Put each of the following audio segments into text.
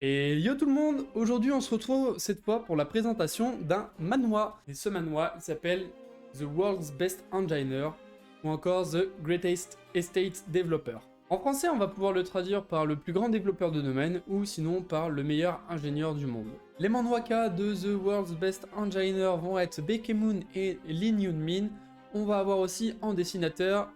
Et yo tout le monde, aujourd'hui on se retrouve cette fois pour la présentation d'un manhwa. Et ce manhwa il s'appelle The World's Best Engineer ou encore The Greatest Estate Developer. En français on va pouvoir le traduire par le plus grand développeur de domaine ou sinon par le meilleur ingénieur du monde. Les manhwaka de The World's Best Engineer vont être Baekhyun et Lee Hyun-min. On va avoir aussi en dessinateur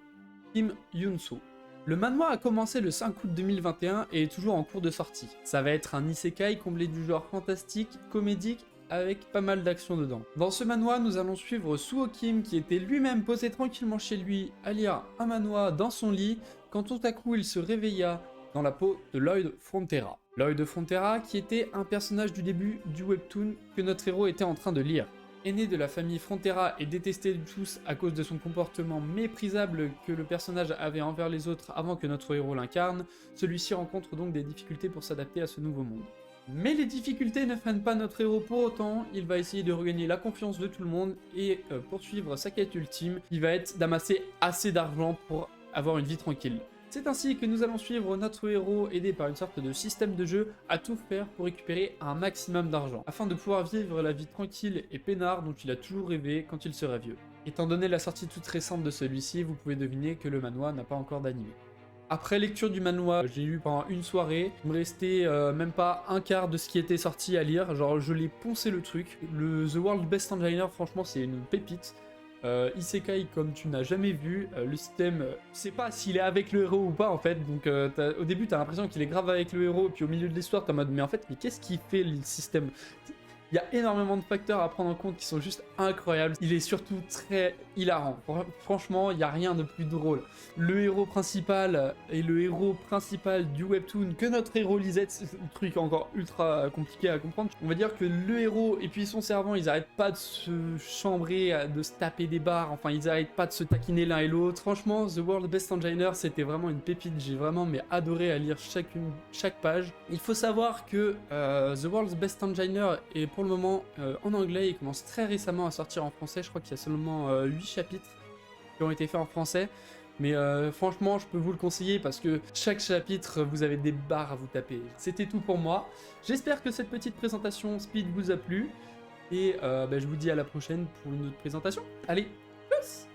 Kim Yoon-soo. Le manhwa a commencé le 5 août 2021 et est toujours en cours de sortie. Ça va être un isekai comblé du genre fantastique, comédique, avec pas mal d'action dedans. Dans ce manhwa, nous allons suivre Suho Kim qui était lui-même posé tranquillement chez lui à lire un manhwa dans son lit quand tout à coup il se réveilla dans la peau de Lloyd Frontera. Lloyd Frontera qui était un personnage du début du webtoon que notre héros était en train de lire. Aîné de la famille Frontera et détesté de tous à cause de son comportement méprisable que le personnage avait envers les autres avant que notre héros l'incarne, celui-ci rencontre donc des difficultés pour s'adapter à ce nouveau monde. Mais les difficultés ne freinent pas notre héros pour autant, il va essayer de regagner la confiance de tout le monde et poursuivre sa quête ultime, qui va être d'amasser assez d'argent pour avoir une vie tranquille. C'est ainsi que nous allons suivre notre héros aidé par une sorte de système de jeu à tout faire pour récupérer un maximum d'argent, afin de pouvoir vivre la vie tranquille et peinard dont il a toujours rêvé quand il sera vieux. Étant donné la sortie toute récente de celui-ci, vous pouvez deviner que le manhwa n'a pas encore d'anime. Après lecture du manhwa, j'ai eu pendant une soirée, il me restait même pas un quart de ce qui était sorti à lire, genre je l'ai poncé le truc. Le The World Best Engineer, franchement c'est une pépite. Isekai comme tu n'as jamais vu, le système, tu sais pas s'il est avec le héros ou pas en fait, donc au début t'as l'impression qu'il est grave avec le héros, puis au milieu de l'histoire t'es en mode mais en fait mais qu'est-ce qui fait le système? Il y a énormément de facteurs à prendre en compte qui sont juste incroyables. Il est surtout très hilarant. Franchement, il n'y a rien de plus drôle. Le héros principal est le héros principal du webtoon que notre héros lisait. C'est un truc encore ultra compliqué à comprendre. On va dire que le héros et puis son servant, ils arrêtent pas de se chambrer, de se taper des barres. Enfin, ils arrêtent pas de se taquiner l'un et l'autre. Franchement, The World Best Engineer, c'était vraiment une pépite. J'ai vraiment adoré à lire chaque page. Il faut savoir que The World's Best Engineer est pour le moment en anglais, il commence très récemment à sortir en français, je crois qu'il y a seulement 8 chapitres qui ont été faits en français, mais franchement je peux vous le conseiller parce que chaque chapitre vous avez des barres à vous taper. C'était tout pour moi, j'espère que cette petite présentation speed vous a plu, et je vous dis à la prochaine pour une autre présentation. Allez, plus!